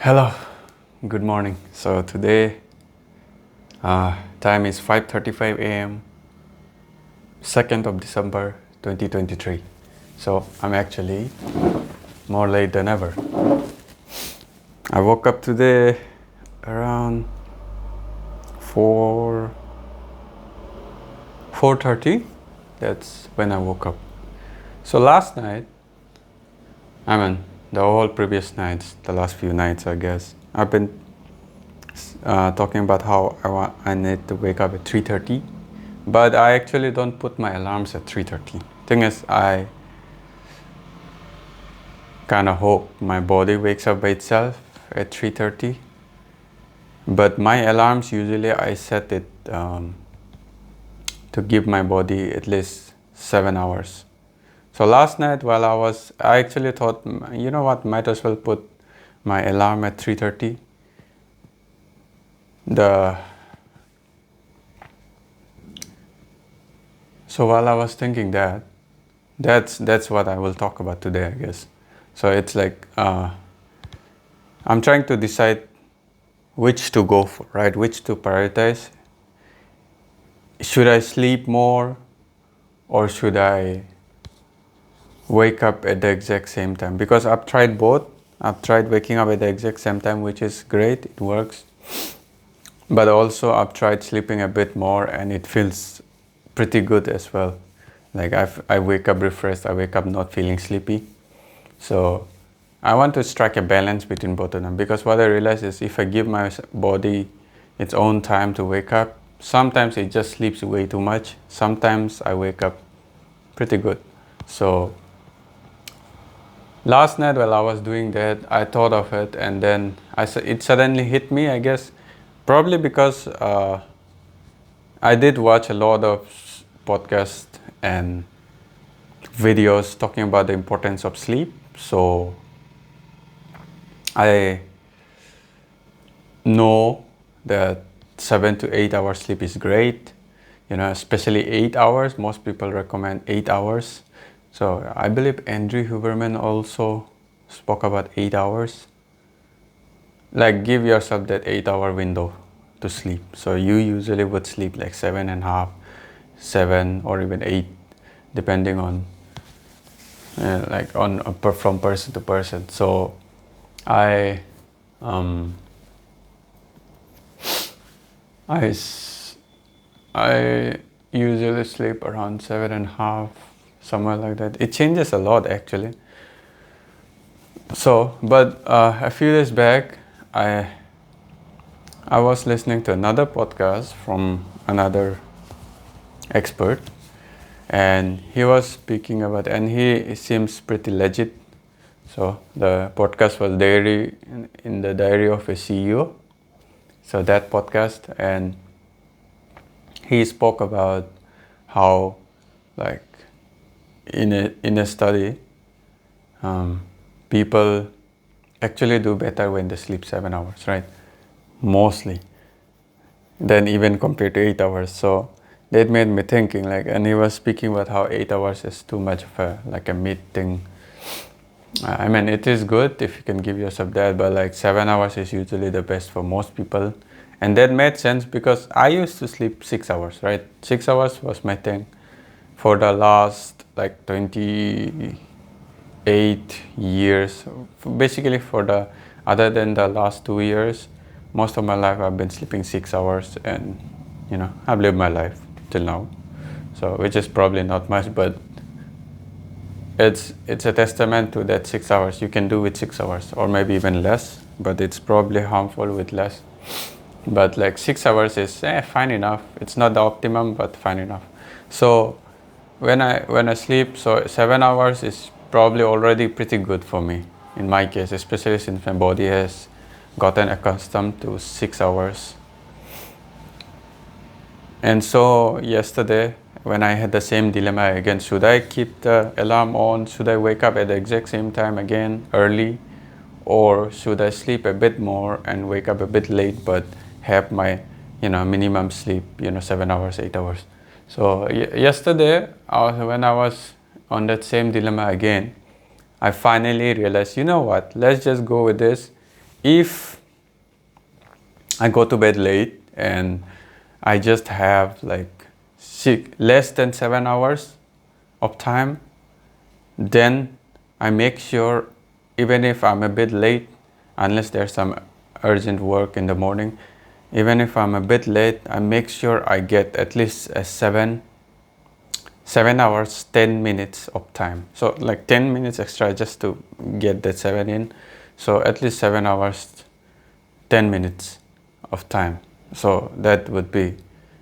Hello, good morning. So today, time is 5:35 a.m. 2nd of December 2023. So I'm actually more late than ever. I woke up today around 4:30. That's when I woke up. So last night, I mean the whole previous nights, the last few nights, I guess, I've been talking about how I need to wake up at 3:30, but I actually don't put my alarms at 3:30. Thing is, I kind of hope my body wakes up by itself at 3:30, but my alarms usually I set it to give my body at least 7 hours. So last night while I actually thought, you know what, might as well put my alarm at 3:30. So while I was thinking that's what I will talk about today, I guess. So it's like I'm trying to decide which to go for, right? Which to prioritize. Should I sleep more or should I wake up at the exact same time? Because I've tried both. I've tried waking up at the exact same time, which is great, it works. But also I've tried sleeping a bit more and it feels pretty good as well. Like I wake up refreshed, I wake up not feeling sleepy. So I want to strike a balance between both of them, because what I realize is if I give my body its own time to wake up, sometimes it just sleeps way too much. Sometimes I wake up pretty good. So last night while I was doing that, I thought of it and then it suddenly hit me, I guess, probably because I did watch a lot of podcasts and videos talking about the importance of sleep. So I know that 7 to 8 hours sleep is great, especially 8 hours. Most people recommend 8 hours. So I believe Andrew Huberman also spoke about 8 hours. Like give yourself that 8-hour window to sleep. So you usually would sleep like 7.5, 7 or even 8, depending on from person to person. So I usually sleep around 7.5, somewhere like that. It changes a lot actually. So, but a few days back, I was listening to another podcast from another expert, and he was speaking about, and he seems pretty legit. So the podcast was in the Diary of a CEO. So that podcast, and he spoke about how, like, in a study, people actually do better when they sleep 7 hours, right? Mostly, than even compared to 8 hours. So that made me thinking, like, and he was speaking about how 8 hours is too much of a mid thing. I mean, it is good if you can give yourself that, but like 7 hours is usually the best for most people. And that made sense because I used to sleep 6 hours, right? 6 hours was my thing for the last like 28 years. Basically other than the last 2 years, most of my life I've been sleeping 6 hours, and I've lived my life till now. So which is probably not much, but it's a testament to that 6 hours. You can do with 6 hours or maybe even less, but it's probably harmful with less. But like 6 hours is fine enough. It's not the optimum, but fine enough. So when I sleep, so 7 hours is probably already pretty good for me in my case, especially since my body has gotten accustomed to 6 hours. And so yesterday, when I had the same dilemma again, should I keep the alarm on? Should I wake up at the exact same time again, early? Or should I sleep a bit more and wake up a bit late, but have my, minimum sleep, 7 hours, 8 hours? So yesterday, when I was on that same dilemma again, I finally realized, you know what, let's just go with this. if I go to bed late and I just have like less than 7 hours of time, then I make sure, even if I'm a bit late, unless there's some urgent work in the morning, even if I'm a bit late, I make sure I get at least a 7 hours 10 minutes of time. So like 10 minutes extra just to get that 7 in. So at least 7 hours 10 minutes of time. So that would be,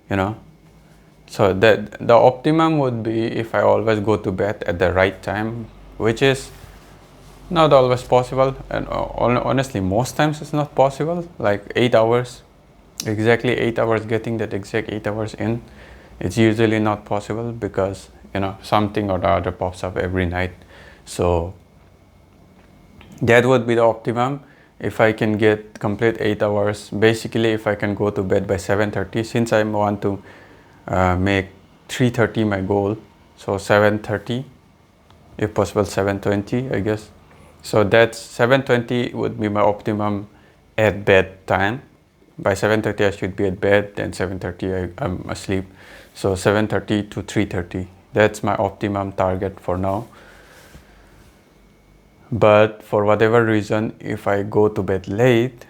you know, so that the optimum would be if I always go to bed at the right time, which is not always possible, and honestly most times it's not possible. Like 8 hours, exactly 8 hours, getting that exact 8 hours in, it's usually not possible because, you know, something or the other pops up every night. So that would be the optimum. If I can get complete 8 hours, basically if I can go to bed by 7:30, since I want to make 3:30 my goal, so 7:30, if possible 7:20 I guess. So that's 7:20 would be my optimum at bed time. By 7:30 I should be at bed, then 7:30 I'm asleep. So 7:30 to 3:30, that's my optimum target for now. But for whatever reason, if I go to bed late,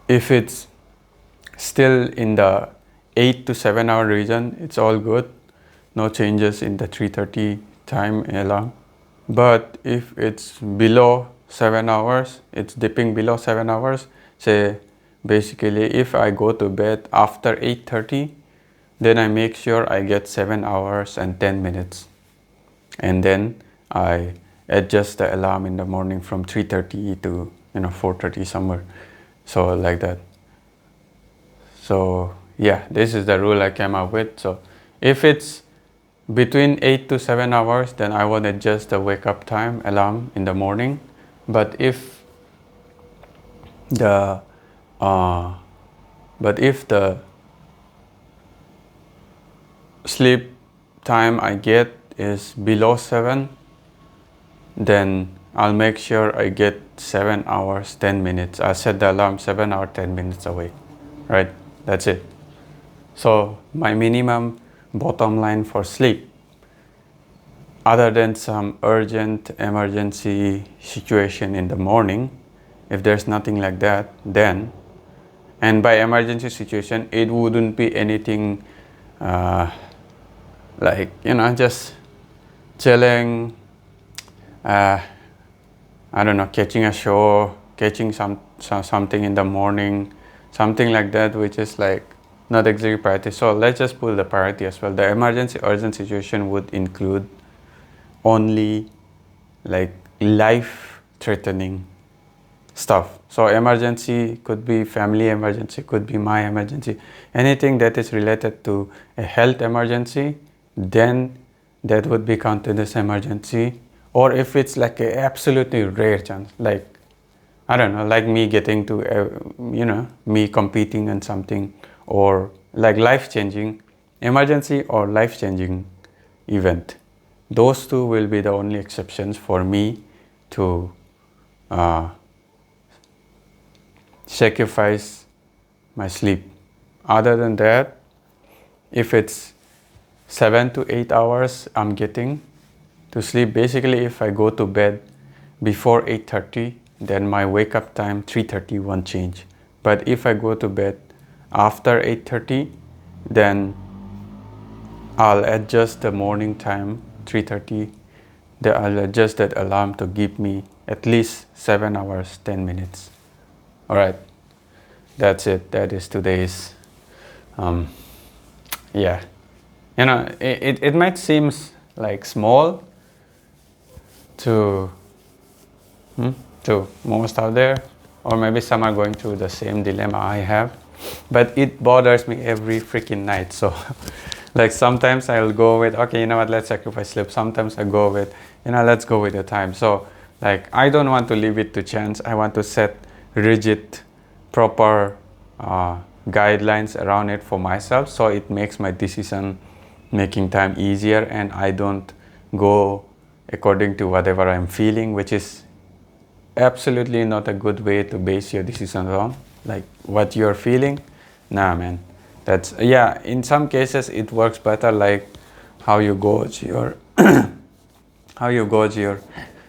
if it's still in the 8 to 7 hour region, it's all good. No changes in the 3:30 time alarm. But if it's below 7 hours, it's dipping below 7 hours, say basically if I go to bed after 8:30, then I make sure I get 7 hours and 10 minutes. And then I adjust the alarm in the morning from 3:30 to 4:30 somewhere. So like that. So yeah, this is the rule I came up with. So if it's between 8 to 7 hours, then I would adjust the wake up time alarm in the morning. But if the sleep time I get is below 7, then I'll make sure I get 7 hours 10 minutes. I'll set the alarm 7 hours 10 minutes away, right? That's it. So my minimum bottom line for sleep, other than some urgent emergency situation in the morning, if there's nothing like that, then, and by emergency situation it wouldn't be anything like just chilling, I don't know, catching a show, catching something in the morning, something like that, which is like not exactly priority. So let's just pull the priority as well. The emergency urgent situation would include only like life threatening stuff. So emergency could be family emergency, could be my emergency, anything that is related to a health emergency, then that would be counted as emergency. Or if it's like a absolutely rare chance, like I don't know, like me getting to me competing in something, or like life-changing emergency or life-changing event, those two will be the only exceptions for me to sacrifice my sleep. Other than that, if it's 7 to 8 hours I'm getting to sleep, basically if I go to bed before 8:30, then my wake up time 3:30 won't change. But if I go to bed after 8:30, then I'll adjust the morning time 3:30. I'll adjust that alarm to give me at least 7 hours 10 minutes. All right, that's it. That is today's yeah, it might seem like small to most out there, or maybe some are going through the same dilemma I have, but it bothers me every freaking night. So like sometimes I'll go with, okay, you know what, let's sacrifice sleep. Sometimes I go with, let's go with the time. So like I don't want to leave it to chance. I want to set rigid, proper guidelines around it for myself, so it makes my decision making time easier, and I don't go according to whatever I'm feeling, which is absolutely not a good way to base your decisions on. Like what you're feeling, nah, man. That's, yeah, in some cases it works better, like how you gauge your how you gauge your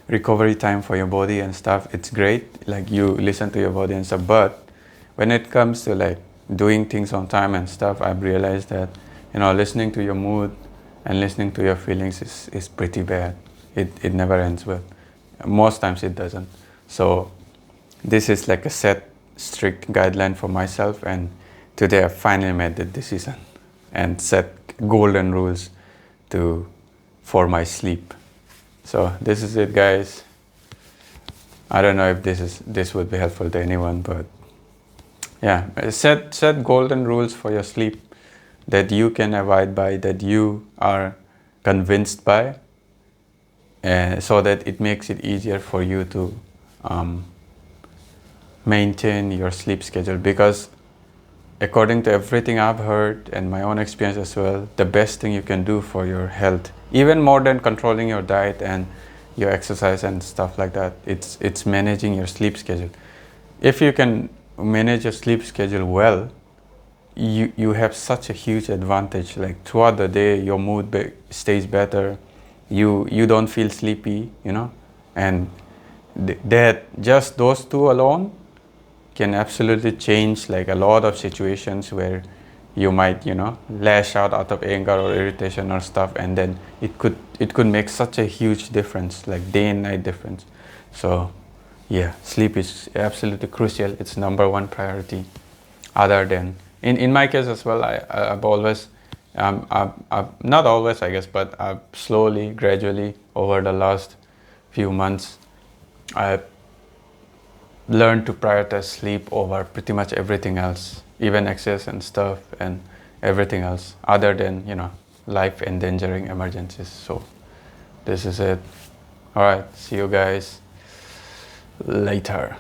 recovery time for your body and stuff. It's great, like you listen to your body and stuff. But when it comes to like doing things on time and stuff, I've realized that, you know, listening to your mood and listening to your feelings is pretty bad. It never ends well. Most times it doesn't. So this is like a set strict guideline for myself, and today I finally made the decision and set golden rules to for my sleep. So this is it, guys. I don't know if this would be helpful to anyone, but yeah, set golden rules for your sleep that you can abide by, that you are convinced by, so that it makes it easier for you to maintain your sleep schedule. Because according to everything I've heard and my own experience as well, the best thing you can do for your health, even more than controlling your diet and your exercise and stuff like that, it's managing your sleep schedule. If you can manage your sleep schedule well, you have such a huge advantage. Like throughout the day, your mood stays better. You don't feel sleepy, you know, and that just those two alone can absolutely change like a lot of situations where you might, you know, lash out of anger or irritation or stuff, and then it could make such a huge difference, like day and night difference. So yeah, sleep is absolutely crucial. It's number one priority. Other than in my case as well, I've always I've not always, I guess, but I've slowly, gradually over the last few months, I've learned to prioritize sleep over pretty much everything else, even exercise and stuff and everything else, other than, you know, life endangering emergencies. So this is it. All right, see you guys later.